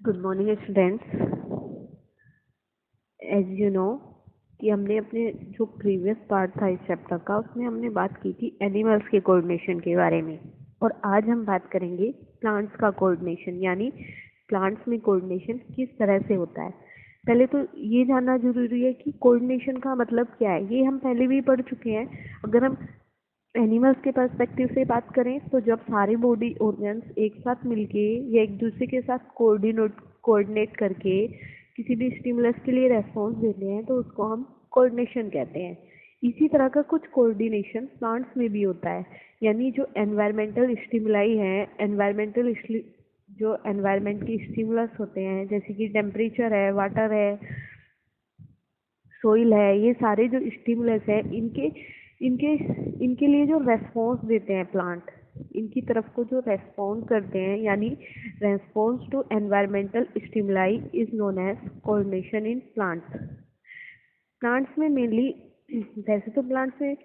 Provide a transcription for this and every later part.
Good morning students. As you know कि हमने अपने जो प्रीवियस पार्ट था इस चैप्टर का, उसमें हमने बात की थी एनिमल्स के कोऑर्डिनेशन के बारे में, और आज हम बात करेंगे प्लांट्स का कोऑर्डिनेशन, यानी प्लांट्स में कोऑर्डिनेशन किस तरह से होता है। पहले तो ये जानना जरूरी है कि कोऑर्डिनेशन का मतलब क्या है। ये हम पहले भी पढ़ चुके हैं। अगर हम एनिमल्स के पर्सपेक्टिव से बात करें तो जब सारे बॉडी ऑर्गन्स एक साथ मिलके या एक दूसरे के साथ कोऑर्डिनेट करके किसी भी स्टिमुलस के लिए रेस्पॉन्स देते हैं तो उसको हम कोऑर्डिनेशन कहते हैं। इसी तरह का कुछ कोऑर्डिनेशन प्लांट्स में भी होता है, यानी जो एनवायरमेंटल स्टिमुलाई हैं, जो एनवायरमेंट की स्टिमुलस होते हैं, जैसे कि टेम्परेचर है, वाटर है, सोइल है, ये सारे जो स्टिमुलस है इनके इनके इनके लिए जो रेस्पॉन्स देते हैं प्लांट, इनकी तरफ को जो रेस्पॉन्ड करते हैं, यानी response to environmental stimuli is known as coordination in plants. Plants में मेनली, वैसे तो प्लांट्स में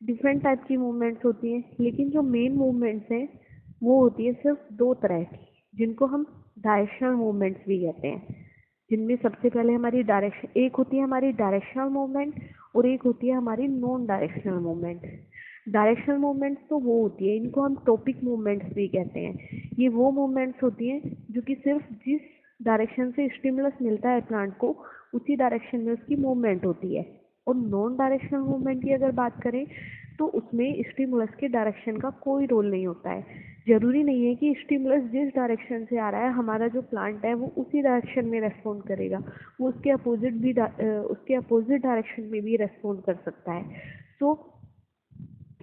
डिफरेंट टाइप की मूवमेंट्स होती हैं, लेकिन जो मेन मूवमेंट्स हैं वो होती है सिर्फ दो तरह की, जिनको हम डायरेक्शनल मूवमेंट्स भी कहते हैं। जिनमें सबसे पहले हमारी डायरेक्शन, एक होती है हमारी डायरेक्शनल मूवमेंट और एक होती है हमारी non directional movement. Directional movements तो वो होती है, इनको हम टॉपिक मूवमेंट्स भी कहते हैं। ये वो मूवमेंट्स होती हैं जो कि सिर्फ जिस डायरेक्शन से स्टिमुलस मिलता है प्लांट को, उसी डायरेक्शन में उसकी मूवमेंट होती है। और नॉन डायरेक्शनल मूवमेंट की अगर बात करें तो उसमें स्टिमुलस के डायरेक्शन का कोई रोल नहीं होता है। जरूरी नहीं है कि स्टिमुलस जिस डायरेक्शन से आ रहा है, हमारा जो प्लांट है वो उसी डायरेक्शन में रेस्पॉन्ड करेगा, वो उसके अपोजिट डायरेक्शन में भी रेस्पॉन्ड कर सकता है। So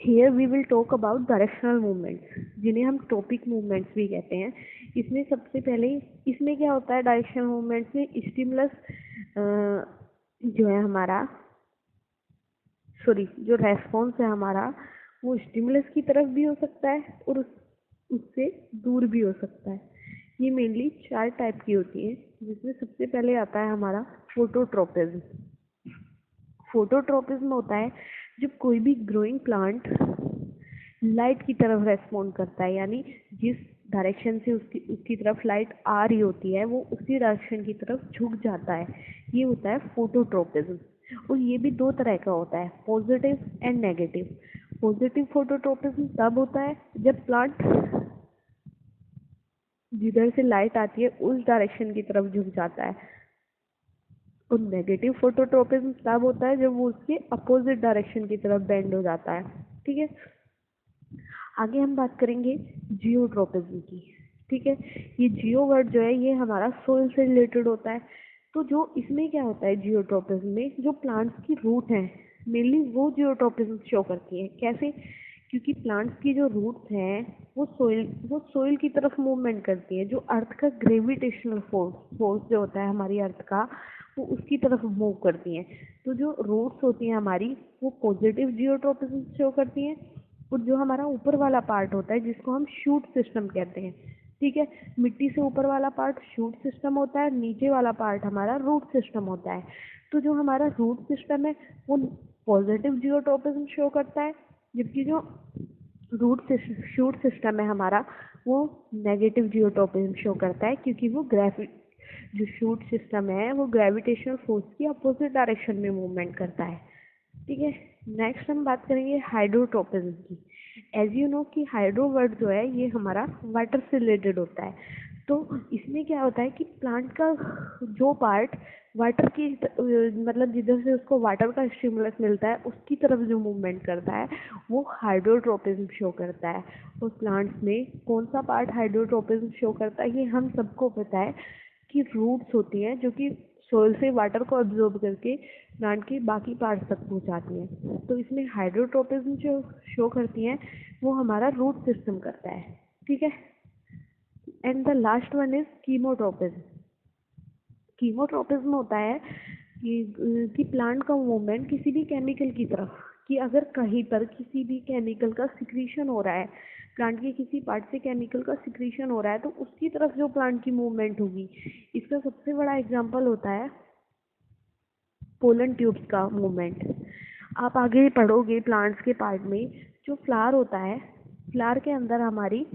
here we will talk about directional movements, जिन्हें हम टॉपिक मूवमेंट्स भी कहते हैं। इसमें सबसे पहले, इसमें क्या होता है डायरेक्शनल मूवमेंट्स में, स्टिमुलस जो है हमारा, जो रेस्पॉन्स है हमारा, वो स्टिमुलस की तरफ भी हो सकता है और उससे दूर भी हो सकता है। ये मेनली चार टाइप की होती है, जिसमें सबसे पहले आता है हमारा फोटोट्रोपिज्म। फोटोट्रोपिज्म होता है जब कोई भी ग्रोइंग प्लांट लाइट की तरफ रेस्पॉन्ड करता है, यानी जिस डायरेक्शन से उसकी तरफ लाइट आ रही होती है वो उसी डायरेक्शन की तरफ झुक जाता है। ये होता है फोटोट्रोपिज्म। और ये भी दो तरह का होता है, positive and negative. Positive phototropism तब होता है जब प्लांट जिधर से लाइट आती है उस डायरेक्शन की तरफ झुक जाता है, और नेगेटिव फोटोट्रोपिज्म तब होता है जब वो उसके अपोजिट डायरेक्शन की तरफ बेंड हो जाता है। ठीक है, आगे हम बात करेंगे जियोट्रोपिज्म की। ठीक है, ये जियो वर्ड जो है ये हमारा सोइल से रिलेटेड होता है। तो जो इसमें क्या होता है जियोट्रोपिज्म में, जो प्लांट्स की रूट है मेनली वो जियोट्रोपिज्म शो करती है। कैसे? क्योंकि प्लांट्स की जो रूट्स हैं वो सोइल की तरफ मूवमेंट करती है। जो अर्थ का ग्रेविटेशनल फोर्स जो होता है हमारी अर्थ का, वो उसकी तरफ मूव करती हैं। तो जो रूट्स होती हैं हमारी, वो पॉजिटिव जियोट्रोपिज्म शो करती हैं। और जो हमारा ऊपर वाला पार्ट होता है जिसको हम शूट सिस्टम कहते हैं, ठीक है, मिट्टी से ऊपर वाला पार्ट शूट सिस्टम होता है, नीचे वाला पार्ट हमारा रूट सिस्टम होता है। तो जो हमारा रूट सिस्टम है वो पॉजिटिव जियोट्रोपिज्म शो करता है, जबकि जो शूट सिस्टम है हमारा वो नेगेटिव जियोट्रोपिज्म शो करता है, क्योंकि वो जो शूट सिस्टम है वो ग्रेविटेशनल फोर्स की अपोजिट डायरेक्शन में मूवमेंट करता है। ठीक है, नेक्स्ट हम बात करेंगे हाइड्रोट्रोपिज्म की। एज यू नो कि हाइड्रो वर्ड जो है ये हमारा वाटर से रिलेटेड होता है। तो इसमें क्या होता है कि प्लांट का जो पार्ट वाटर की मतलब जिधर से उसको वाटर का स्टिमुलस मिलता है उसकी तरफ जो मूवमेंट करता है वो हाइड्रोट्रोपिज्म शो करता है। उस प्लांट्स में कौन सा पार्ट हाइड्रोट्रोपिज्म शो करता है, ये हम सबको पता है कि रूट्स होती हैं जो कि सोइल से वाटर को अब्जॉर्ब करके प्लांट के बाकी पार्ट्स तक पहुंचाती हैं। तो इसमें हाइड्रोट्रोपिज्म जो शो करती हैं वो हमारा रूट सिस्टम करता है। ठीक है, and the last one is chemotropism. Chemotropism होता है कि प्लांट का मूवमेंट किसी भी केमिकल की तरफ, कि अगर कहीं पर किसी भी केमिकल का सिक्रीशन हो रहा है, प्लांट के किसी पार्ट से केमिकल का सिक्रीशन हो रहा है, तो उसकी तरफ जो प्लांट की मूवमेंट होगी, इसका सबसे बड़ा एग्जांपल होता है पोलन ट्यूब्स का मूवमेंट। आप आगे पढ़ोगे प्लांट्स के पार्ट में, जो फ्लावर होता है, फ्लावर के अंदर हमारी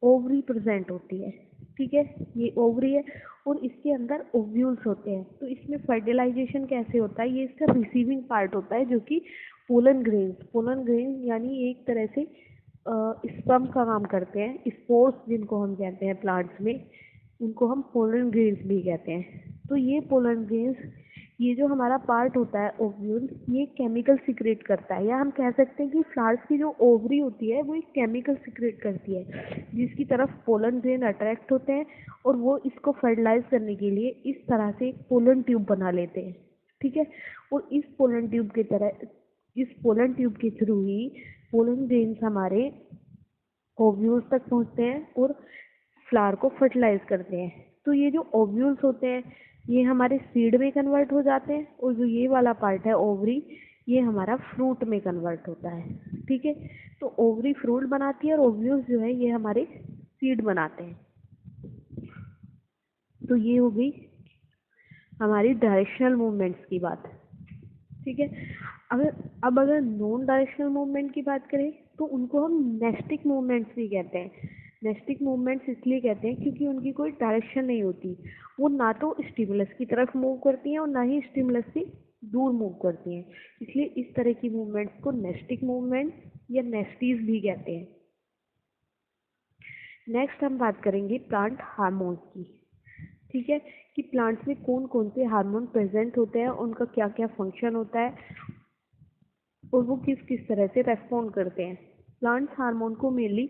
ओवरी प्रेजेंट होती है। ठीक है, ये ओवरी है और इसके अंदर ओव्यूल्स होते हैं। तो इसमें फर्टिलाइजेशन कैसे होता है, ये इसका रिसीविंग पार्ट होता है जो कि पोलन ग्रेन्स यानी एक तरह से स्पर्म का काम करते हैं। स्पोर्स जिनको हम कहते हैं प्लांट्स में, उनको हम पोलन ग्रेन्स भी कहते हैं। तो ये पोलन ग्रेन्स, ये जो हमारा पार्ट होता है ओव्यूल, ये केमिकल सिक्रेट करता है, या हम कह सकते हैं कि फ्लावर्स की जो ओवरी होती है वो एक केमिकल सिक्रेट करती है जिसकी तरफ पोलन ग्रेन अट्रैक्ट होते हैं और वो इसको फर्टिलाइज करने के लिए इस तरह से एक पोलन ट्यूब बना लेते हैं। ठीक है, और इस पोलन ट्यूब के थ्रू ही पोलन ग्रेन्स हमारे ओव्यूल्स तक पहुंचते हैं और फ्लावर को फर्टिलाइज करते हैं। तो ये जो ओव्यूल्स होते हैं ये हमारे सीड में कन्वर्ट हो जाते हैं और जो ये वाला पार्ट है ओवरी, ये हमारा फ्रूट में कन्वर्ट होता है। ठीक है, तो ओवरी फ्रूट बनाती है और ओव्यूल्स जो है ये हमारे सीड बनाते हैं। तो ये हो गई हमारी डायरेक्शनल मूवमेंट्स की बात। ठीक है, अगर नॉन डायरेक्शनल मूवमेंट की बात करें तो उनको हम नेस्टिक मूवमेंट्स भी कहते हैं। नेस्टिक मूवमेंट्स इसलिए कहते हैं क्योंकि उनकी कोई डायरेक्शन नहीं होती, वो ना तो स्टिमुलस की तरफ मूव करती हैं और ना ही स्टिमुलस से दूर मूव करती हैं, इसलिए इस तरह की मूवमेंट्स को नेस्टिक मूवमेंट या नेस्टीज भी कहते हैं। नेक्स्ट हम बात करेंगे प्लांट हार्मोन्स की। ठीक है, कि प्लांट्स में कौन कौन से हार्मोन प्रेजेंट होते हैं, उनका क्या क्या फंक्शन होता है और वो किस किस तरह से रेस्पॉन्ड करते हैं। प्लांट्स हार्मोन को मेनली,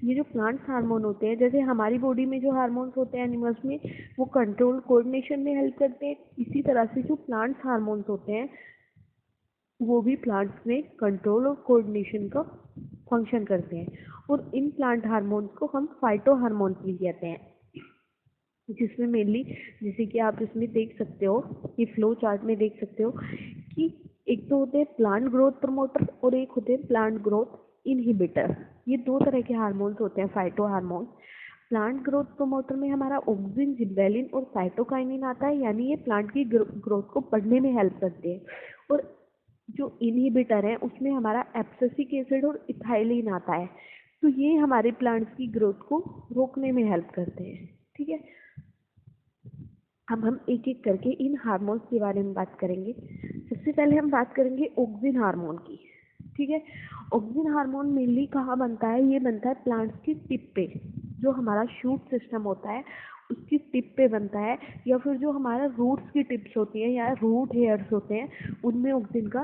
ये जो प्लांट्स हार्मोन होते हैं, जैसे हमारी बॉडी में जो हार्मोन्स होते हैं एनिमल्स में, वो कंट्रोल कोऑर्डिनेशन में हेल्प करते हैं, इसी तरह से जो प्लांट्स हार्मोन्स होते हैं वो भी प्लांट्स में कंट्रोल और कोऑर्डिनेशन का फंक्शन करते हैं। और इन प्लांट हार्मोन्स को हम फाइटो हार्मोन्स भी कहते हैं, जिसमें मेनली, जैसे कि आप इसमें देख सकते हो, ये फ्लो चार्ट में देख सकते हो कि एक तो होते हैं प्लांट ग्रोथ प्रमोटर और एक होते हैं प्लांट ग्रोथ इनहिबिटर। ये दो तरह के हार्मोन्स होते हैं phyto hormones. Plant growth promoter में हमारा ऑक्सिन, जिब्रेलिन और साइटोकाइनिन आता है, यानी ये प्लांट की ग्रोथ को बढ़ने में हेल्प करते हैं। और जो इनहिबिटर है उसमें हमारा एब्सिसिक एसिड और इथाइलिन आता है, तो ये हमारे प्लांट्स की ग्रोथ को रोकने में हेल्प करते हैं। ठीक है, अब हम एक एक करके इन हार्मोन्स के बारे में बात करेंगे। सबसे पहले हम बात करेंगे ऑक्सिन हार्मोन की। ठीक है, ऑक्सिन हार्मोन मेनली कहाँ बनता है, ये बनता है प्लांट्स की टिप पे, जो हमारा शूट सिस्टम होता है उसकी टिप पे बनता है, या फिर जो हमारा रूट्स की टिप्स होती है या रूट हेयर्स होते हैं उनमें ऑक्सिन का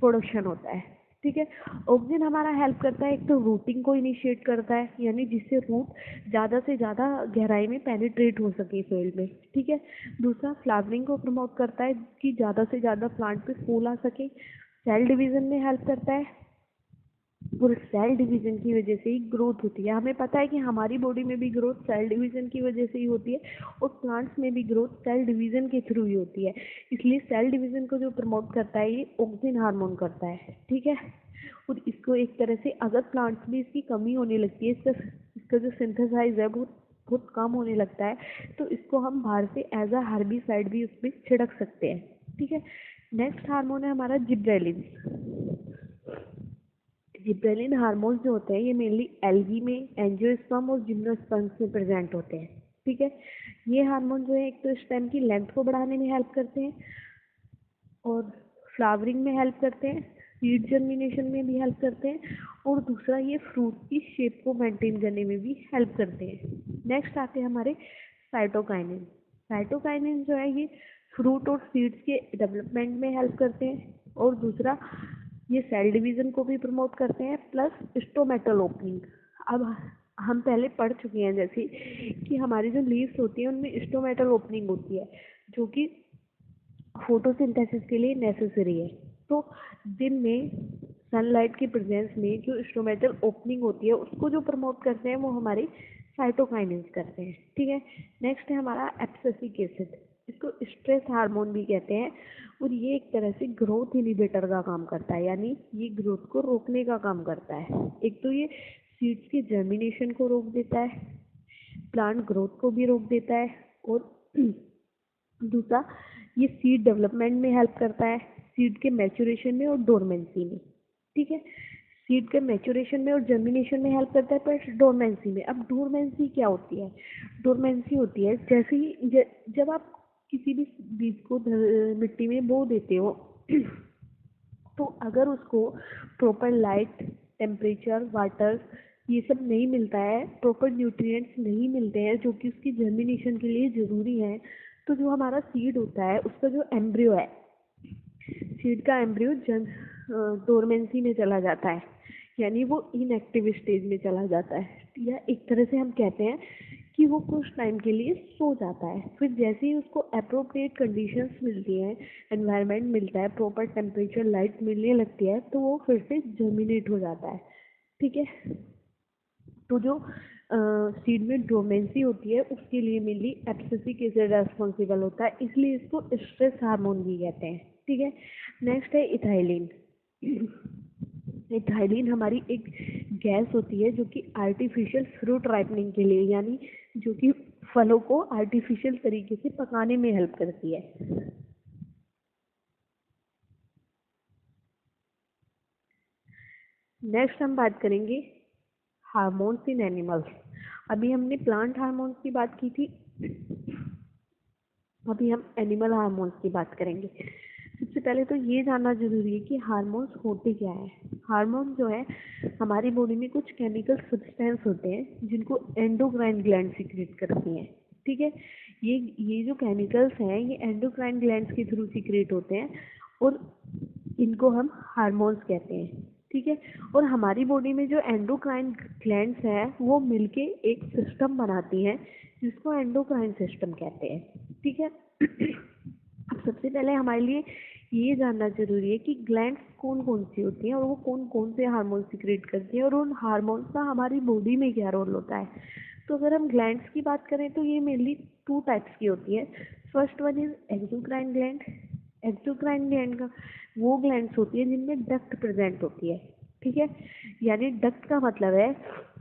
प्रोडक्शन होता है। ठीक है, ऑक्सिन हमारा हेल्प करता है, एक तो रूटिंग को इनिशिएट करता है, यानी जिससे रूट ज़्यादा से ज़्यादा गहराई में पेनिट्रेट हो सके सोइल में। ठीक है, दूसरा फ्लावरिंग को प्रमोट करता है कि ज़्यादा से ज़्यादा प्लांट पे फूल आ सके। सेल डिवीजन में हेल्प करता है और सेल डिवीजन की वजह से ही ग्रोथ होती है। हमें पता है कि हमारी बॉडी में भी ग्रोथ सेल डिवीजन की वजह से ही होती है और प्लांट्स में भी ग्रोथ सेल डिवीजन के थ्रू ही होती है, इसलिए सेल डिवीजन को जो प्रमोट करता है ये ऑक्सिन हार्मोन करता है। ठीक है, और इसको एक तरह से अगर प्लांट्स में इसकी कमी होने लगती है, इसका जो सिंथेसाइज है बहुत बहुत कम होने लगता है, तो इसको हम बाहर से एज अ हर्बिसाइड भी उसमें छिड़क सकते हैं। ठीक है, नेक्स्ट हार्मोन है हमारा जिब्रेलिन। जिब्रेलिन हार्मोन्स जो होते हैं ये मेनली एल्गी में, एंजियोस्पर्म और जिम्नोस्पर्म्स में प्रेजेंट होते हैं। ठीक है, ये हार्मोन जो है एक तो स्टेम की लेंथ को बढ़ाने में हेल्प करते हैं और फ्लावरिंग में हेल्प करते हैं, सीड जर्मिनेशन में भी हेल्प करते हैं, और दूसरा ये फ्रूट की शेप को मेंटेन करने में भी हेल्प करते हैं। नेक्स्ट आते हैं हमारे साइटोकाइनिन। साइटोकाइनिन जो है ये फ्रूट और सीड्स के डेवलपमेंट में हेल्प करते हैं, और दूसरा ये सेल डिवीजन को भी प्रमोट करते हैं, प्लस स्टोमेटल ओपनिंग। अब हम पहले पढ़ चुके हैं जैसे कि हमारी जो लीव्स होती है उनमें स्टोमेटल ओपनिंग होती है जो कि फोटोसिंथेसिस के लिए नेसेसरी है। तो दिन में सनलाइट की प्रेजेंस में जो स्टोमेटल ओपनिंग होती है उसको जो प्रमोट करते हैं वो हमारे साइटोकाइनिन्स करते हैं। ठीक है, नेक्स्ट है हमारा एब्सिसिक एसिड, इसको स्ट्रेस हार्मोन भी कहते हैं, और ये एक तरह से ग्रोथ इनिबिटर का काम करता है, यानी ये ग्रोथ को रोकने का काम करता है। एक तो ये सीड्स के जर्मिनेशन को रोक देता है, प्लांट ग्रोथ को भी रोक देता है, और दूसरा ये सीड डेवलपमेंट में हेल्प करता है, सीड के मैच्योरेशन में और डोरमेंसी में। ठीक है, सीड के मैच्योरेशन में और जर्मिनेशन में हेल्प करता है, पर डोरमेंसी में। अब डोरमेंसी क्या होती है? डोरमेंसी होती है जैसे ही जब आप किसी भी बीज को मिट्टी में बो देते हो तो अगर उसको प्रॉपर लाइट, टेम्परेचर, वाटर ये सब नहीं मिलता है, प्रॉपर न्यूट्रिएंट्स नहीं मिलते हैं जो कि उसकी जर्मिनेशन के लिए ज़रूरी है, तो जो हमारा सीड होता है उसका जो एम्ब्रियो है, सीड का एम्ब्रियो डोरमेंसी में चला जाता है, यानी वो इनएक्टिव स्टेज में चला जाता है, या एक तरह से हम कहते हैं कि वो कुछ टाइम के लिए सो जाता है। फिर जैसे ही उसको अप्रोप्रिएट कंडीशंस मिलती हैं, एनवायरनमेंट मिलता है, प्रॉपर टेम्परेचर, लाइट मिलने लगती है, तो वो फिर से जर्मिनेट हो जाता है। ठीक है, तो जो सीड में डोमेंसी होती है उसके लिए मेनली एब्सिसिक एसिड रेस्पॉन्सिबल होता है, इसलिए इसको स्ट्रेस हार्मोन भी कहते हैं। ठीक है, नेक्स्ट है इथाइलिन। इथाइलिन हमारी एक गैस होती है जो कि आर्टिफिशियल फ्रूट राइपनिंग के लिए, यानी जो कि फलों को आर्टिफिशियल तरीके से पकाने में हेल्प करती है। नेक्स्ट हम बात करेंगे हार्मोन्स इन एनिमल्स। अभी हमने प्लांट हार्मोन्स की बात की थी, अभी हम एनिमल हार्मोन्स की बात करेंगे। सबसे पहले तो ये जानना जरूरी है कि हार्मोन्स होते क्या है। हार्मोन जो है हमारी बॉडी में कुछ केमिकल सब्सटेंस होते हैं जिनको एंडोक्राइन ग्लैंड सीक्रेट करती हैं। ठीक है, ये जो केमिकल्स हैं ये एंडोक्राइन ग्लैंड्स के थ्रू सीक्रेट होते हैं और इनको हम हार्मोन्स कहते हैं। ठीक है, और हमारी बॉडी में जो एंडोक्राइन ग्लैंड्स हैं वो मिलके एक सिस्टम बनाती हैं जिसको एंडोक्राइन सिस्टम कहते हैं। ठीक है, अब सबसे पहले हमारे लिए ये जानना जरूरी है कि ग्लैंड्स कौन कौन सी होती हैं और वो कौन कौन से हार्मोन सीक्रेट करती हैं और उन हार्मोन्स का हमारी बॉडी में क्या रोल होता है। तो अगर हम ग्लैंड्स की बात करें तो ये मेनली 2 टाइप्स की होती है। First one is exocrine gland. Exocrine gland का वो ग्लैंड्स होती है जिनमें डक्ट प्रेजेंट होती है। ठीक है, यानी डक्ट का मतलब है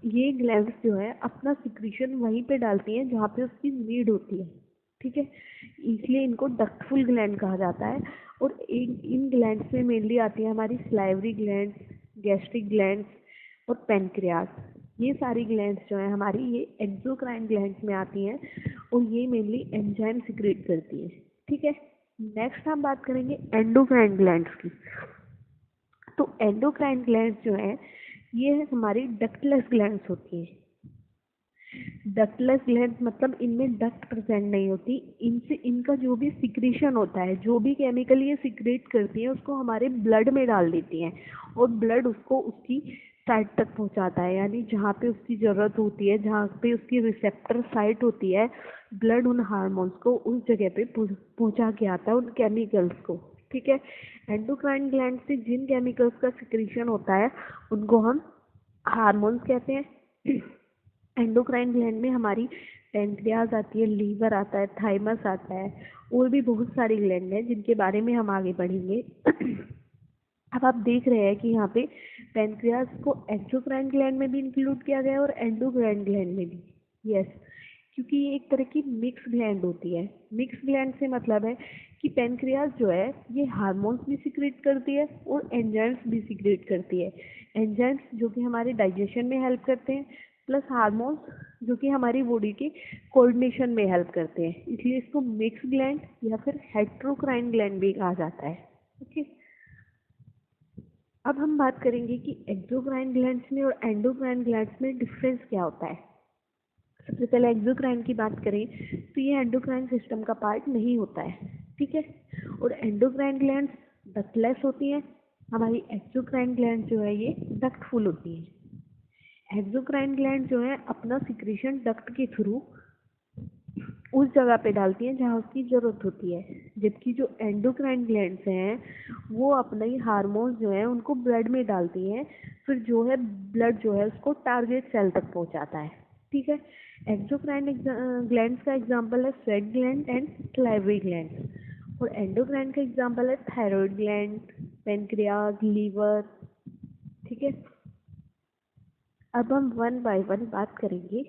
ये ग्लैंड्स जो है अपना सिक्रीशन वहीं पे डालती हैं जहाँ पे उसकी नीड होती है। ठीक है, इसलिए इनको डक्टफुल ग्लैंड कहा जाता है। और इन ग्लैंड्स में मेनली आती है हमारी सलाइवरी ग्लैंड्स, गैस्ट्रिक ग्लैंड्स और पेनक्रियास। ये सारी ग्लैंड्स जो है हमारी ये एक्सोक्राइन ग्लैंड्स में आती हैं और ये मेनली एंजाइम सिक्रेट करती है। ठीक है, नेक्स्ट हम बात करेंगे एंडोक्राइन ग्लैंड्स की। तो एंडोक्राइन ग्लैंड्स जो है ये हमारी डक्टलेस ग्लैंड्स होती हैं। डक्टलेस ग्लैंड्स मतलब इनमें डक्ट प्रेजेंट नहीं होती, इनसे इनका जो भी सिक्रीशन होता है, जो भी केमिकल ये सिक्रेट करती है उसको हमारे ब्लड में डाल देती हैं और ब्लड उसको उसकी साइट तक पहुंचाता है, यानी जहाँ पे उसकी ज़रूरत होती है, जहाँ पे उसकी रिसेप्टर साइट होती है, ब्लड उन हार्मोन्स को उस जगह पे पहुंचा के आता है, उन केमिकल्स को। ठीक है, एंडोक्राइन ग्लैंड से जिन केमिकल्स का सिक्रीशन होता है उनको हम हार्मोन्स कहते हैं। एंडोक्राइन ग्लैंड में हमारी पैंक्रियाज आती है, लीवर आता है, थाइमस आता है, और भी बहुत सारी ग्लैंड हैं जिनके बारे में हम आगे पढ़ेंगे। अब आप देख रहे हैं कि यहाँ पे पैंक्रियाज को एक्सोक्राइन ग्लैंड में भी इंक्लूड किया गया है और एंडोक्राइन ग्लैंड में भी। यस, क्योंकि ये एक तरह की मिक्स ग्लैंड होती है। मिक्स ग्लैंड से मतलब है कि पैंक्रियाज जो है ये हार्मोन्स भी सिक्रेट करती है और एंजाइम्स भी सिक्रेट करती है। एंजाइम्स जो कि हमारे डाइजेशन में हेल्प करते हैं, प्लस हार्मोन्स जो कि हमारी बॉडी के कोऑर्डिनेशन में हेल्प करते हैं, इसलिए इसको मिक्स ग्लैंड या फिर हेट्रोक्राइन ग्लैंड भी कहा जाता है। ओके, अब हम बात करेंगे कि एक्सोक्राइन ग्लैंड्स में और एंडोक्राइन ग्लैंड्स में डिफरेंस क्या होता है। सबसे पहले एक्सोक्राइन की बात करें तो ये एंडोक्राइन सिस्टम का पार्ट नहीं होता है। ठीक है, और एंडोक्राइन ग्लैंड्स डक्टलेस होती हैं, हमारी एक्सोक्राइन ग्लैंड जो है ये डक्टफुल होती है। एक्सोक्राइन ग्लैंड जो है अपना सिक्रीशन डक्ट के थ्रू उस जगह पे डालती हैं जहाँ उसकी ज़रूरत होती है, जबकि जो एंडोक्राइन ग्लैंड्स हैं वो अपने ही हार्मोन्स जो हैं उनको ब्लड में डालती हैं, फिर जो है ब्लड जो है उसको टारगेट सेल तक पहुँचाता है। ठीक है, एक्सोक्राइन ग्लैंड्स का एग्जांपल है sweat gland and salivary gland, और एंडोक्राइन का एग्जांपल है थायराइड ग्लैंड, पेनक्रियाज, लीवर। ठीक है, अब हम वन बाय वन बात करेंगे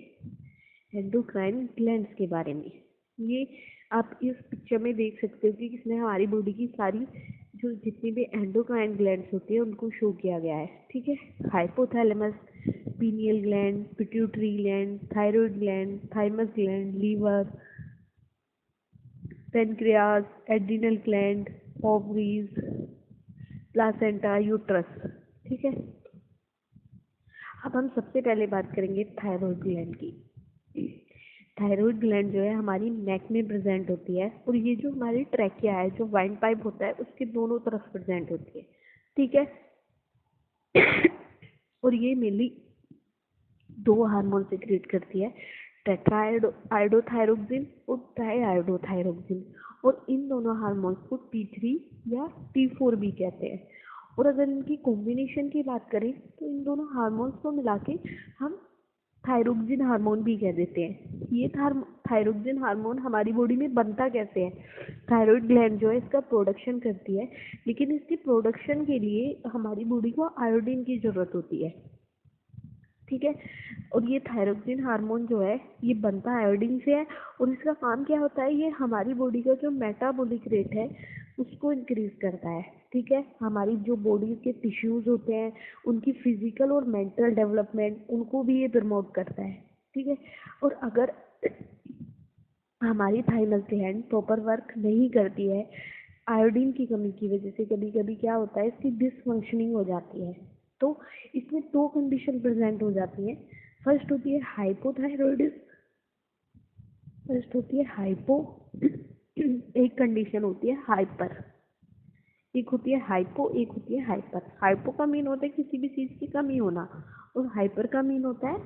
एंडोक्राइन ग्लैंड्स के बारे में। ये आप इस पिक्चर में देख सकते हो कि इसमें हमारी बॉडी की सारी जो जितनी भी एंडोक्राइन ग्लैंड्स होती है उनको शो किया गया है, ठीक है। Hypothalamus, pineal gland, pituitary gland, thyroid gland, thymus gland, liver, pancreas, adrenal gland, ovaries, placenta, uterus, ठीक है। अब हम सबसे पहले बात करेंगे थायराइड ग्लैंड की। थायराइड ग्लैंड जो है हमारी नेक में प्रेजेंट होती है, और ये जो हमारी ट्रैकिया है, जो वाइन पाइप होता है, उसके दोनों तरफ प्रेजेंट होती है, ठीक है। और ये मेनली दो हार्मोन सिक्रेट करती है, टेट्राआयोडोथायरोक्सिन और ट्राईआयोडोथायरोक्सिन, और इन दोनों हार्मोन्स को T3 या T4 भी कहते हैं। और अगर इनकी कॉम्बिनेशन की बात करें तो इन दोनों हार्मोन्स को मिला के हम थायरोक्सिन हार्मोन भी कह देते हैं। ये थायरोक्सिन हार्मोन हमारी बॉडी में बनता कैसे है? थायराइड ग्लैंड जो है इसका प्रोडक्शन करती है, लेकिन इसकी प्रोडक्शन के लिए हमारी बॉडी को आयोडीन की ज़रूरत होती है, ठीक है। और ये थायरोक्सिन हार्मोन जो है ये बनता आयोडीन से है, और इसका काम क्या होता है? ये हमारी बॉडी का जो मेटाबॉलिक रेट है उसको इंक्रीज करता है, ठीक है। हमारी जो बॉडी के टिश्यूज होते हैं उनकी फिजिकल और मेंटल डेवलपमेंट, उनको भी ये प्रमोट करता है, ठीक है। और अगर हमारी थाइमस ग्लैंड प्रॉपर वर्क नहीं करती है आयोडीन की कमी की वजह से, कभी कभी क्या होता है इसकी डिसफंक्शनिंग हो जाती है। तो इसमें दो कंडीशन प्रेजेंट हो जाती है। फर्स्ट होती है हाइपोथायरॉयडिज्म, फर्स्ट होती है हाइपो, एक कंडीशन होती है हाइपर। एक होती है हाइपो, एक होती है हाइपर। हाइपो का मीन होता है किसी भी चीज़ की कमी होना, और हाइपर का मीन होता है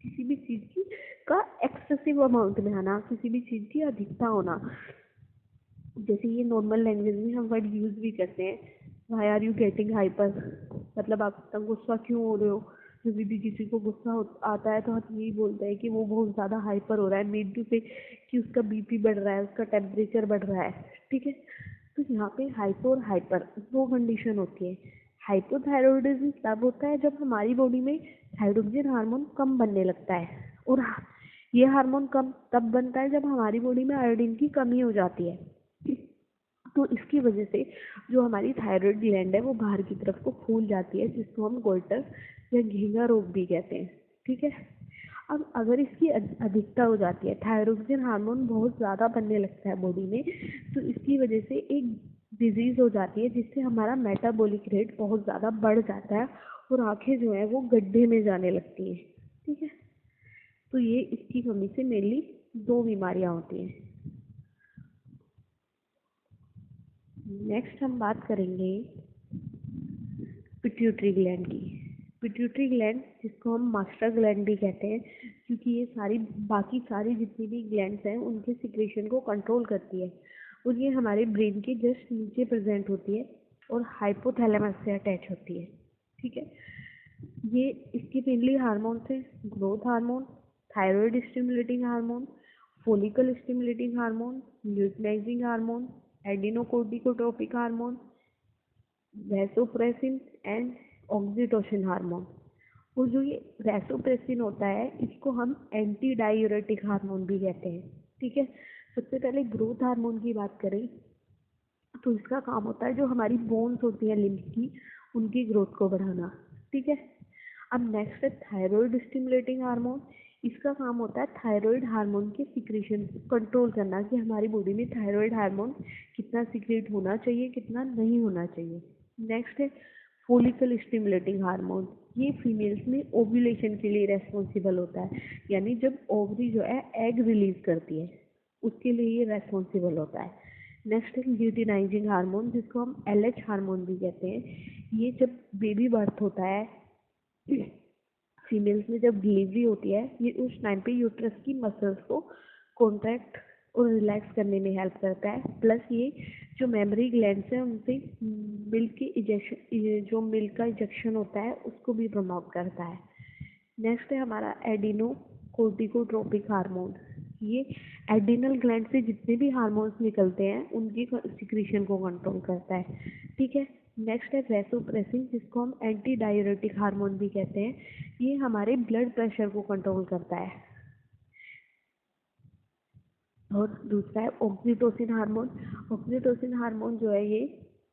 किसी भी चीज़ की का एक्सेसिव अमाउंट में आना, किसी भी चीज़ की अधिकता होना। जैसे ये नॉर्मल लैंग्वेज में हम वर्ड यूज़ भी करते हैं, why are you getting hyper, मतलब आप इतना गुस्सा क्यों हो रहे हो। जब भी किसी को गुस्सा आता है तो हम यही बोलते हैं कि वो बहुत ज़्यादा हाइपर हो रहा है, मीन टू से कि उसका बीपी बढ़ रहा है, उसका टेम्परेचर बढ़ रहा है, ठीक है। तो यहाँ पे हाइपो और हाइपर दो कंडीशन होती है। हाइपोथायरॉयडिज्म तब होता है जब हमारी बॉडी में थायरोक्सिन हार्मोन कम बनने लगता है, और ये हार्मोन कम तब बनता है जब हमारी बॉडी में आयोडीन की कमी हो जाती है। तो इसकी वजह से जो हमारी थायराइड ग्लैंड है वो बाहर की तरफ को फूल जाती है, जिसको हम गोइटर या घेंगा रोग भी कहते हैं, ठीक है। अब अगर इसकी अधिकता हो जाती है, थायरोक्सिन हार्मोन बहुत ज़्यादा बनने लगता है बॉडी में, तो इसकी वजह से एक डिजीज़ हो जाती है जिससे हमारा मेटाबॉलिक रेट बहुत ज़्यादा बढ़ जाता है, और आँखें जो है वो गड्ढे में जाने लगती हैं, ठीक है। तो ये इसकी कमी से मेनली दो बीमारियाँ होती हैं। नेक्स्ट हम बात करेंगे पिट्यूटरी ग्लैंड की। पिट्यूटरी ग्लैंड जिसको हम मास्टर ग्लैंड भी कहते हैं, क्योंकि ये बाकी सारी जितनी भी ग्लैंड्स हैं उनके सिक्रेशन को कंट्रोल करती है, और ये हमारे ब्रेन के जस्ट नीचे प्रेजेंट होती है और हाइपोथैलेमस से अटैच होती है, ठीक है। ये इसके मेनली हार्मोन्स हैं growth hormone, thyroid stimulating hormone, follicle stimulating hormone, luteinizing hormone, adrenocorticotropic hormone, vasopressin and oxytocin hormone. और जो ये वैसोप्रेसिन होता है इसको हम एंटी डायूरेटिक हार्मोन भी कहते हैं, ठीक है। सबसे पहले ग्रोथ हार्मोन की बात करें तो इसका काम होता है जो हमारी बोन्स होती हैं लिम्फ की, उनकी ग्रोथ को बढ़ाना, ठीक है। अब नेक्स्ट है थायराइड स्टिमुलेटिंग हार्मोन। इसका काम होता है थायराइड हार्मोन के सिक्रेशन को कंट्रोल करना, कि हमारी बॉडी में थायराइड हार्मोन कितना सिक्रेट होना चाहिए, कितना नहीं होना चाहिए। नेक्स्ट है फोलिकल स्टिमुलेटिंग हार्मोन। ये फीमेल्स में ओव्यूलेशन के लिए रेस्पॉन्सिबल होता है, यानी जब ओवरी जो है एग रिलीज करती है उसके लिए ये रेस्पॉन्सिबल होता है। नेक्स्ट है ल्यूटिनाइजिंग हार्मोन, जिसको हम LH हार्मोन भी कहते हैं। ये जब बेबी बर्थ होता है फीमेल्स में, जब डिलीवरी होती है, ये उस टाइम पे यूट्रस की मसल्स को कॉन्ट्रैक्ट और रिलैक्स करने में हेल्प करता है। प्लस ये जो मेमरी ग्लैंड्स हैं उनसे मिल्क की इजेक्शन, जो मिल्क का इजेक्शन होता है उसको भी प्रमोट करता है। नेक्स्ट है हमारा एडिनो कोर्टिकोट्रोपिक हार्मोन। ये एडिनल ग्लैंड से जितने भी हार्मोन्स निकलते हैं उनकी सिक्रीशन को कंट्रोल करता है, ठीक है। नेक्स्ट है वैसोप्रेसिन, जिसको हम एंटी डायूरेटिक हार्मोन भी कहते हैं। ये हमारे ब्लड प्रेशर को कंट्रोल करता है। और दूसरा है ऑक्सीटोसिन हार्मोन। ऑक्सीटोसिन हार्मोन जो है ये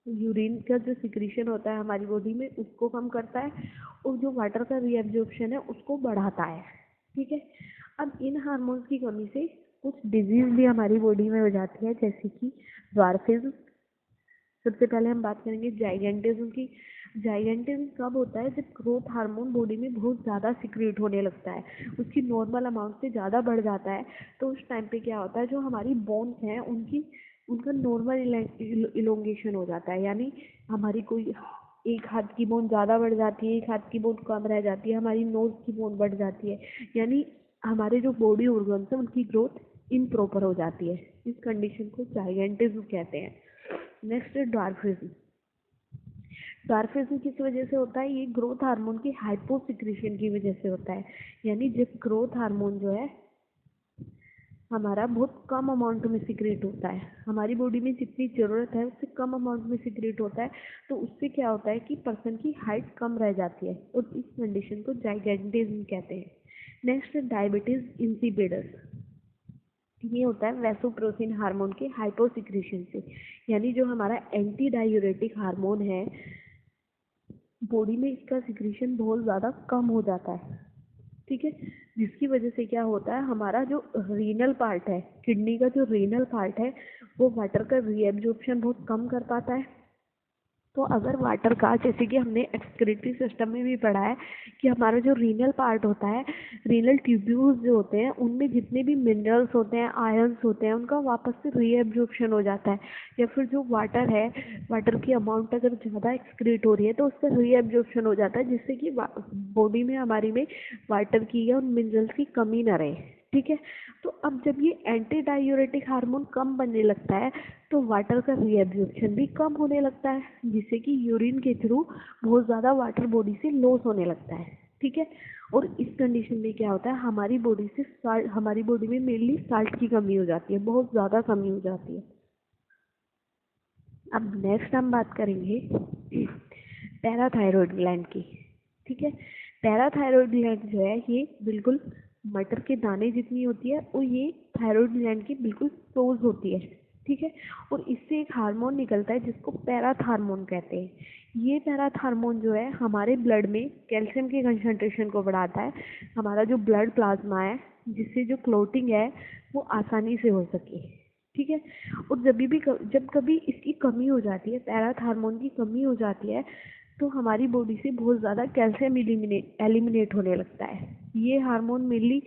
यूरिन का जो सिक्रीशन होता है हमारी बॉडी में उसको कम करता है, और जो वाटर का रीअब्जॉर्प्शन है उसको बढ़ाता है। ठीक है। अब इन हार्मोन्स की कमी से कुछ डिजीज भी हमारी बॉडी में हो जाती है, जैसे कि ड्वार्फिज्म। सबसे पहले हम बात करेंगे जाइगेंटिज्म की। जाइगेंटिज्म कब होता है? जब ग्रोथ हार्मोन बॉडी में बहुत ज़्यादा सिक्रीट होने लगता है, उसकी नॉर्मल अमाउंट से ज़्यादा बढ़ जाता है। तो उस टाइम पे क्या होता है, जो हमारी बोन्स हैं उनका नॉर्मल इलोंगेशन हो जाता है, यानी हमारी कोई एक हाथ की बोन ज़्यादा बढ़ जाती है, एक हाथ की बोन कम रह जाती है, हमारी नोज की बोन बढ़ जाती है, यानी हमारे जो बॉडी ऑर्गन्स हैं उनकी ग्रोथ इम्प्रॉपर हो जाती है। इस कंडीशन को जाइगेंटिज्म कहते हैं। नेक्स्ट है ड्वार्फिज्म। ड्वार्फिज्म किस वजह से होता है? ये ग्रोथ हार्मोन की हाइपोसिक्रीशन की वजह से होता है, यानी जब ग्रोथ हार्मोन जो है हमारा बहुत कम अमाउंट में सिक्रेट होता है, हमारी बॉडी में जितनी ज़रूरत है उससे कम अमाउंट में सिक्रेट होता है, तो उससे क्या होता है कि पर्सन की हाइट कम रह जाती है, और इस कंडीशन को जाइगेंटिज्म कहते हैं। नेक्स्ट है डायबिटीज इंसिपिडस। ये होता है वैसोप्रेसिन हार्मोन के हाइपोसिक्रीशन से, यानी जो हमारा एंटी डायूरेटिक हार्मोन है बॉडी में इसका सिक्रीशन बहुत ज़्यादा कम हो जाता है। ठीक है। जिसकी वजह से क्या होता है, हमारा जो रीनल पार्ट है, किडनी का जो रीनल पार्ट है, वो वाटर का रीएब्जॉर्प्शन बहुत कम कर पाता है। तो अगर वाटर का, जैसे कि हमने एक्सक्रीटरी सिस्टम में भी पढ़ा है कि हमारा जो रीनल पार्ट होता है, रीनल ट्यूब्यूल्स जो होते हैं उनमें जितने भी मिनरल्स होते हैं, आयंस होते हैं, उनका वापस से रीएब्जॉर्प्शन हो जाता है। या फिर जो वाटर है, वाटर की अमाउंट अगर ज़्यादा एक्सक्रीट हो रही है तो उसका रीएब्जॉर्प्शन हो जाता है, जिससे कि बॉडी में हमारी में वाटर की या उन मिनरल्स की कमी ना रहे। ठीक है। तो अब जब ये एंटी डायूरेटिक हार्मोन कम बनने लगता है तो वाटर का रीएब्जॉर्प्शन भी कम होने लगता है, जिससे कि यूरिन के थ्रू बहुत ज़्यादा वाटर बॉडी से लॉस होने लगता है। ठीक है। और इस कंडीशन में क्या होता है, हमारी बॉडी से साल्ट, हमारी बॉडी में मेनली साल्ट की कमी हो जाती है, बहुत ज़्यादा कमी हो जाती है। अब नेक्स्ट हम बात करेंगे पैराथायरॉयड ग्लैंड की। ठीक है। पैराथायरॉयड ग्लैंड जो है ये बिल्कुल मटर के दाने जितनी होती है, और ये थायरॉयड ग्लैंड की बिल्कुल क्लोज होती है। ठीक है। और इससे एक हार्मोन निकलता है जिसको पैराथार्मोन कहते हैं। ये पैराथार्मोन जो है हमारे ब्लड में कैल्शियम की कंसंट्रेशन को बढ़ाता है, हमारा जो ब्लड प्लाज्मा है, जिससे जो क्लोटिंग है वो आसानी से हो सके। ठीक है। और जब कभी इसकी कमी हो जाती है, पैराथार्मोन की कमी हो जाती है, तो हमारी बॉडी से बहुत ज़्यादा कैल्शियम एलिमिनेट होने लगता है। ये हार्मोन मेनली,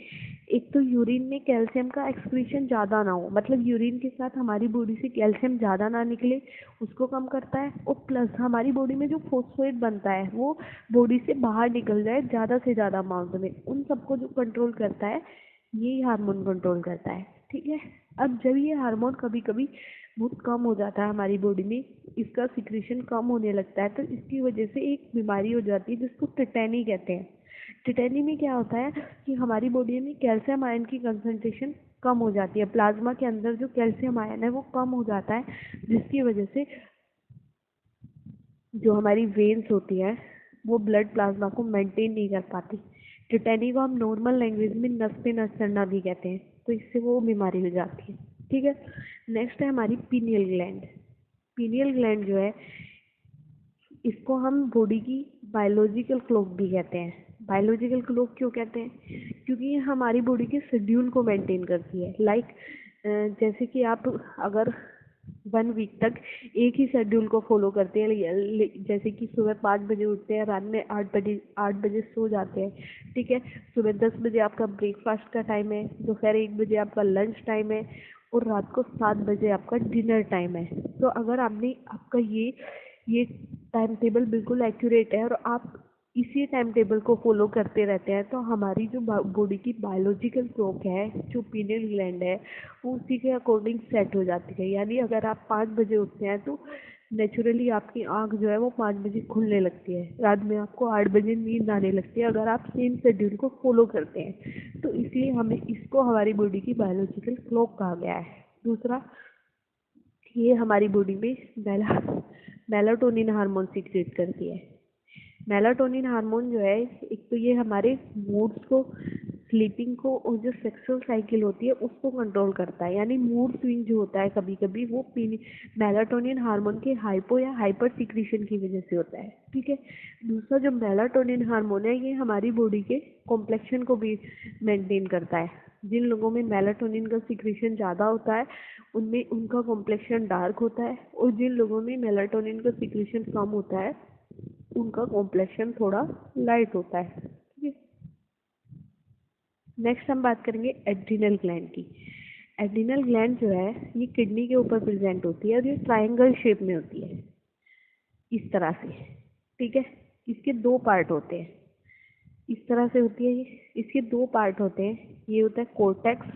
एक तो यूरिन में कैल्शियम का एक्सक्रीशन ज़्यादा ना हो, मतलब यूरिन के साथ हमारी बॉडी से कैल्शियम ज़्यादा ना निकले, उसको कम करता है। और प्लस हमारी बॉडी में जो फॉस्फेट बनता है वो बॉडी से बाहर निकल जाए ज़्यादा से ज़्यादा अमाउंट में, उन सबको जो कंट्रोल करता है ये हार्मोन कंट्रोल करता है। ठीक है। अब जब ये हार्मोन कभी कभी बहुत कम हो जाता है हमारी बॉडी में, इसका सिक्रीशन कम होने लगता है, तो इसकी वजह से एक बीमारी हो जाती है जिसको टिटेनी कहते हैं। टिटेनी में क्या होता है कि हमारी बॉडी में कैल्शियम आयन की कंसंट्रेशन कम हो जाती है, प्लाज्मा के अंदर जो कैल्शियम आयन है वो कम हो जाता है, जिसकी वजह से जो हमारी वेन्स होती है वो ब्लड प्लाज्मा को मेंटेन नहीं कर पाती। टिटेनी को हम नॉर्मल लैंग्वेज में नस पे नस चढ़ना भी कहते हैं, तो इससे वो बीमारी हो जाती है। ठीक है। नेक्स्ट है हमारी पीनियल ग्लैंड। पीनियल ग्लैंड जो है इसको हम बॉडी की बायोलॉजिकल क्लॉक भी कहते हैं। बायोलॉजिकल क्लॉक क्यों कहते हैं? क्योंकि ये हमारी बॉडी के शेड्यूल को मेंटेन करती है। जैसे कि आप अगर 1 वीक तक एक ही शेड्यूल को फॉलो करते हैं, जैसे कि सुबह 5 बजे उठते हैं, रात में 8 बजे सो जाते हैं। ठीक है। सुबह 10 बजे आपका ब्रेकफास्ट का टाइम है, दोपहर 1 बजे आपका लंच टाइम है, और रात को 7 बजे आपका डिनर टाइम है। तो अगर आपका ये टाइम टेबल बिल्कुल एक्यूरेट है और आप इसी टाइम टेबल को फॉलो करते रहते हैं, तो हमारी जो बॉडी की बायोलॉजिकल क्लॉक है, जो पीनियल ग्लैंड है, वो उसी के अकॉर्डिंग सेट हो जाती है। यानी अगर आप 5 बजे उठते हैं तो नेचुरली आपकी आंख जो है वो 5 बजे खुलने लगती है, रात में आपको 8 बजे नींद आने लगती है, अगर आप सेम शेड्यूल को फॉलो करते हैं। तो इसलिए हमें इसको हमारी बॉडी की बायोलॉजिकल क्लॉक कहा गया है। दूसरा, ये हमारी बॉडी में मेलाटोनिन हार्मोन सीक्रेट करती है। मेलाटोनिन हार्मोन जो है, एक तो ये हमारे मूड्स को स्लीपिंग को और जो सेक्सुअल साइकिल होती है उसको कंट्रोल करता है, यानी मूड स्विंग जो होता है कभी कभी वो मेलाटोनिन हार्मोन के हाइपो या हाइपर सिक्रीशन की वजह से होता है। ठीक है। दूसरा जो मेलाटोनिन हार्मोन है ये हमारी बॉडी के कॉम्प्लेक्शन को भी मेंटेन करता है। जिन लोगों में मेलाटोनिन का सिक्रीशन ज़्यादा होता है उनमें उनका कॉम्प्लेक्शन डार्क होता है, और जिन लोगों में मेलाटोनिन का सिक्रीशन कम होता है उनका कॉम्प्लेक्शन थोड़ा लाइट होता है। ठीक है। नेक्स्ट हम बात करेंगे एड्रिनल ग्लैंड की। एड्रिनल ग्लैंड जो है ये किडनी के ऊपर प्रेजेंट होती है और ये ट्रायंगल शेप में होती है इस तरह से। ठीक है। इसके दो पार्ट होते हैं, इस तरह से होती है ये। इसके दो पार्ट होते हैं, ये होता है कोर्टेक्स,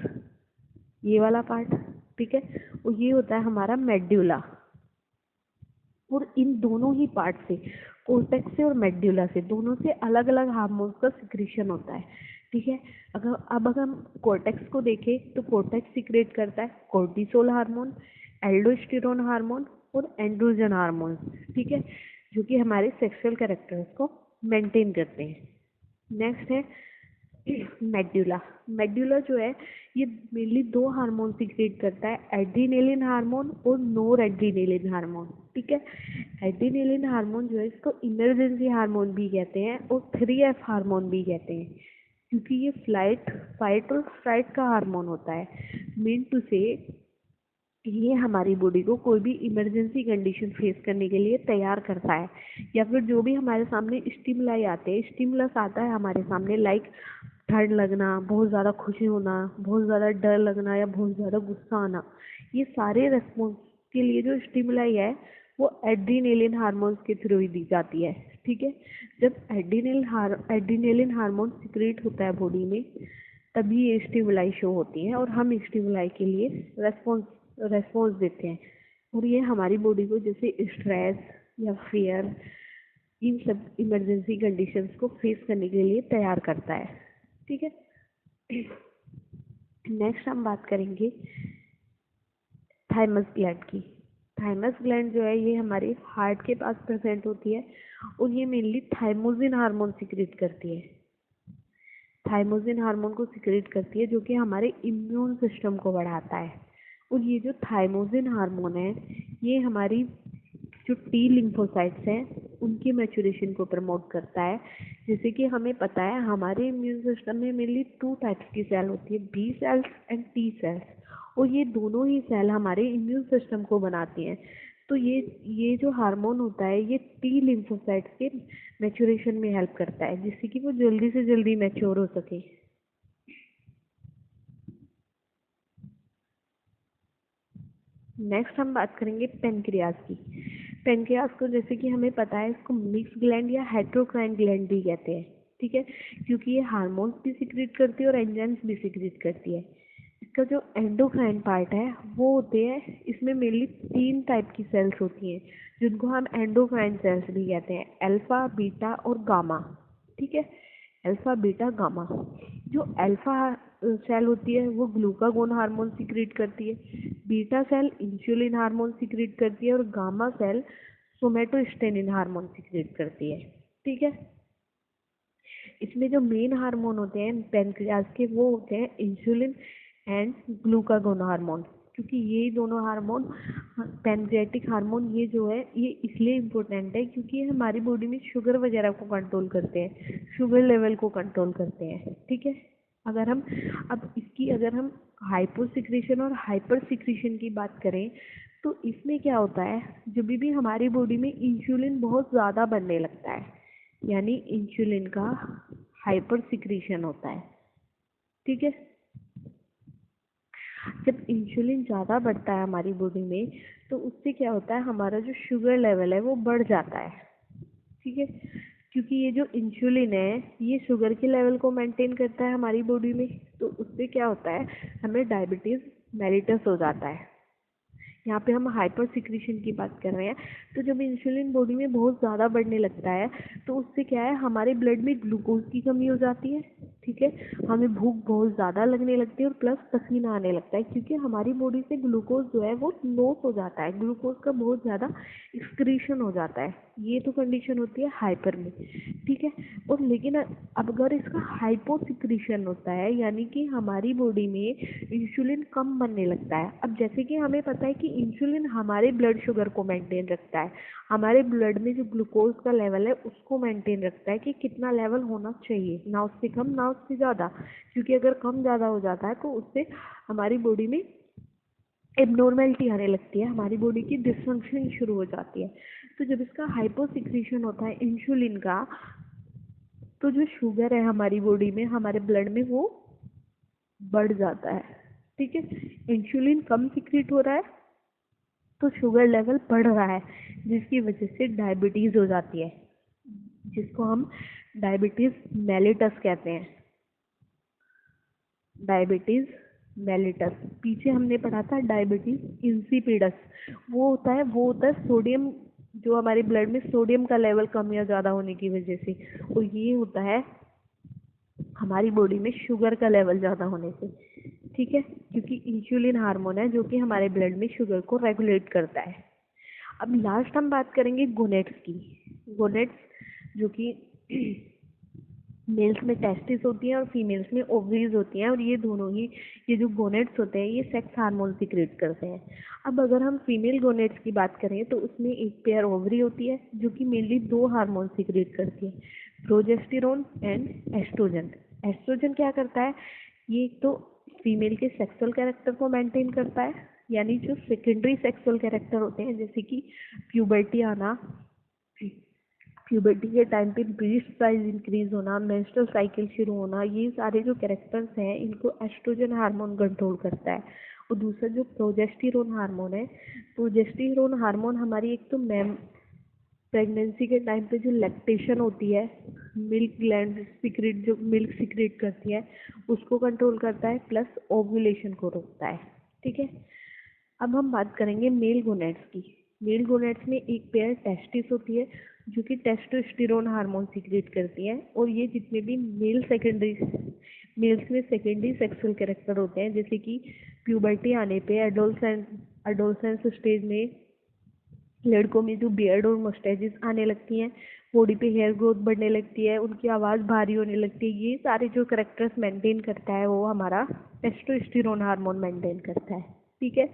ये वाला पार्ट। ठीक है। और ये होता है हमारा मेड्यूला। और इन दोनों ही पार्ट से, कोर्टेक्स से और मेड्यूला से, दोनों से अलग अलग हार्मोन्स का सिक्रीशन होता है। ठीक है। अगर हम कोर्टेक्स को देखें तो कोर्टेक्स सिक्रेट करता है कोर्टिसोल हार्मोन, एल्डोस्टेरोन हार्मोन और एंड्रोजन हार्मोन। ठीक है। जो कि हमारे सेक्सुअल कैरेक्टर्स को मेंटेन करते हैं। नेक्स्ट है मेड्यूला। मेड्यूला जो है ये मेनली दो हार्मोन सिक्रेट करता है, एड्रीनेलिन हार्मोन और नोर एड्रीनेलिन हार्मोन। ठीक है। एड्रीनेलिन हार्मोन जो है इसको इमरजेंसी हार्मोन भी कहते हैं और 3F हार्मोन भी कहते हैं, क्योंकि ये फाइट और फ्लाइट का हार्मोन होता है। मीन टू से ये हमारी बॉडी को कोई भी इमरजेंसी कंडीशन फेस करने के लिए तैयार करता है, या फिर जो भी हमारे सामने स्टिमुलाई आते हैं, स्टिमुलस आता है हमारे सामने लाइक ठंड लगना, बहुत ज़्यादा खुशी होना, बहुत ज़्यादा डर लगना या बहुत ज़्यादा गुस्सा आना, ये सारे रेस्पॉन्स के लिए जो स्टिमुलाई है वो एड्रीनेलिन हार्मोन्स के थ्रू ही दी जाती है। ठीक है। जब एड्रीनेलिन हार्मोन सिक्रेट होता है बॉडी में तभी ये स्टिमुलाई शो होती है और हम स्टिमुलाई के लिए रेस्पॉन्स देते हैं, और ये हमारी बॉडी को जैसे स्ट्रेस या फियर, इन सब इमरजेंसी कंडीशंस को फेस करने के लिए तैयार करता है। ठीक है। नेक्स्ट हम बात करेंगे थाइमस ग्लैंड की। थाइमस ग्लैंड जो है ये हमारे हार्ट के पास प्रेजेंट होती है और ये मेनली थाइमोसिन हार्मोन सिक्रेट करती है। थाइमोसिन हार्मोन को सिक्रेट करती है जो कि हमारे इम्यून सिस्टम को बढ़ाता है। और ये जो थाइमोसिन हार्मोन है ये हमारी जो टी लिम्फोसाइट्स हैं उनकी मैच्योरेशन को प्रमोट करता है। जैसे कि हमें पता है हमारे इम्यून सिस्टम में मेनली 2 टाइप्स की सेल होती है, B cells and T cells, और ये दोनों ही सेल हमारे इम्यून सिस्टम को बनाती हैं। तो ये जो हार्मोन होता है ये टी लिम्फोसाइट्स के मैच्योरेशन में हेल्प करता है, जिससे कि वो जल्दी से जल्दी मैच्योर हो सके। नेक्स्ट हम बात करेंगे पेनक्रियाज की। पेनक्रियाज को जैसे कि हमें पता है इसको मिक्स ग्लैंड या हेट्रोक्राइन ग्लैंड भी कहते हैं। ठीक है। क्योंकि ये हार्मोन्स भी सिक्रेट करती है और एंजाइम्स भी सिक्रेट करती है। इसका जो एंडोक्राइन पार्ट है वो होते हैं, इसमें मेनली 3 टाइप की सेल्स होती हैं जिनको हम एंडोक्राइन सेल्स भी कहते हैं, अल्फा, बीटा और गामा। ठीक है। Alpha, beta, gamma. जो अल्फा सेल होती है वो ग्लूकागोन हार्मोन सिक्रेट करती है, beta cell insulin hormone secrete करती है और gamma cell somatostatin hormone secrete करती है। ठीक है। इसमें जो मेन हार्मोन होते हैं पेनक्रियाज के वो होते हैं इंसुलिन एंड ग्लूकागोन हार्मोन, क्योंकि ये दोनों हार्मोन, पैनक्रियाटिक हार्मोन ये जो है ये इसलिए इम्पोर्टेंट है क्योंकि ये हमारी बॉडी में शुगर वगैरह को कंट्रोल करते हैं, शुगर लेवल को कंट्रोल करते हैं। ठीक है। अगर हम हाइपो सिक्रीशन और हाइपर सिक्रीशन की बात करें तो इसमें क्या होता है, जब भी हमारी बॉडी में इंसुलिन बहुत ज़्यादा बनने लगता है यानी इंसुलिन का हाइपर सिक्रीशन होता है। ठीक है। जब इंसुलिन ज़्यादा बढ़ता है हमारी बॉडी में तो उससे क्या होता है, हमारा जो शुगर लेवल है वो बढ़ जाता है। ठीक है। क्योंकि ये जो इंसुलिन है ये शुगर के लेवल को मेंटेन करता है हमारी बॉडी में, तो उससे क्या होता है, हमें डायबिटीज़ मेलिटस हो जाता है। यहाँ पे हम हाइपर सिक्रीशन की बात कर रहे हैं। तो जब इंसुलिन बॉडी में बहुत ज़्यादा बढ़ने लगता है तो उससे क्या है, हमारे ब्लड में ग्लूकोज की कमी हो जाती है। ठीक है, हमें भूख बहुत ज़्यादा लगने लगती है और प्लस पसीना आने लगता है, क्योंकि हमारी बॉडी से ग्लूकोज जो है वो लॉस हो जाता है, ग्लूकोज का बहुत ज़्यादा एक्सक्रीशन हो जाता है। ये तो कंडीशन होती है हाइपर में, ठीक है। और लेकिन अब अगर इसका हाइपो सिक्रीशन होता है, यानी कि हमारी बॉडी में इंसुलिन कम बनने लगता है। अब जैसे कि हमें पता है कि इंसुलिन हमारे ब्लड शुगर को मेंटेन रखता है, हमारे ब्लड में जो ग्लूकोज का लेवल है उसको मेंटेन रखता है कि कितना लेवल होना चाहिए, ना उससे कम ना उससे ज़्यादा, क्योंकि अगर कम ज़्यादा हो जाता है तो उससे हमारी बॉडी में एबनॉर्मेलिटी आने लगती है, हमारी बॉडी की डिसफंक्शन शुरू हो जाती है। तो जब इसका हाइपोसिक्रीशन होता है इंसुलिन का, तो जो शुगर है हमारी बॉडी में, हमारे ब्लड में, वो बढ़ जाता है, ठीक है। इंसुलिन कम सिक्रीट हो रहा है तो शुगर लेवल बढ़ रहा है, जिसकी वजह से डायबिटीज़ हो जाती है, जिसको हम डायबिटीज़ मेलिटस कहते हैं। डायबिटीज़ मेलिटस, पीछे हमने पढ़ा था डायबिटीज़ इंसिपिडस। वो होता है सोडियम, जो हमारे ब्लड में सोडियम का लेवल कम या ज़्यादा होने की वजह से, और ये होता है हमारी बॉडी में शुगर का लेवल ज़्यादा होने से, ठीक है, क्योंकि इंसुलिन हार्मोन है जो कि हमारे ब्लड में शुगर को रेगुलेट करता है। अब लास्ट हम बात करेंगे गोनेट्स की। गोनेट्स जो कि मेल्स में टेस्टिस होती हैं और फीमेल्स में ओवरीज होती हैं, और ये दोनों ही, ये जो गोनेट्स होते हैं ये सेक्स हार्मोन सिक्रेट करते हैं। अब अगर हम फीमेल गोनेट्स की बात करें तो उसमें एक पेयर ओवरी होती है जो कि मेनली दो हार्मोन सिक्रेट करती है, प्रोजेस्टेरोन एंड एस्ट्रोजन। एस्ट्रोजन क्या करता है, ये एक तो फीमेल के सेक्सुअल कैरेक्टर को मेंटेन करता है, यानी जो सेकेंडरी सेक्सुअल कैरेक्टर होते हैं, जैसे कि प्यूबर्टी आना, प्यूबर्टी के टाइम पे ब्रेस्ट साइज इंक्रीज होना, मेंस्ट्रुअल साइकिल शुरू होना, ये सारे जो कैरेक्टर्स हैं इनको एस्ट्रोजन हार्मोन कंट्रोल करता है। और दूसरा जो प्रोजेस्टेरोन हार्मोन है, प्रोजेस्टेरोन हार्मोन हमारी एक तो प्रेगनेंसी के टाइम पे जो लैक्टेशन होती है, मिल्क ग्लैंड सिक्रेट, जो मिल्क सिक्रेट करती है उसको कंट्रोल करता है, प्लस ओव्यूलेशन को रोकता है, ठीक है। अब हम बात करेंगे मेल गोनेट्स की। मेल गोनेट्स में एक पेयर टेस्टिस होती है जो कि टेस्टोस्टेरोन हार्मोन सिक्रेट करती है, और ये जितने भी मेल्स में सेकेंडरी सेक्सुअल कैरेक्टर होते हैं, जैसे कि प्यूबर्टी आने पे, एडोलसेंस स्टेज में लड़कों में जो बियर्ड और मस्टैचेस आने लगती हैं, बॉडी पे हेयर ग्रोथ बढ़ने लगती है, उनकी आवाज़ भारी होने लगती है, ये सारे जो कैरेक्टर्स मेंटेन करता है वो हमारा टेस्टोस्टेरोन हार्मोन मेंटेन करता है, ठीक है।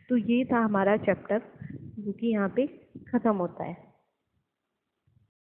तो ये था हमारा चैप्टर जो कि यहाँ पे ख़त्म होता है।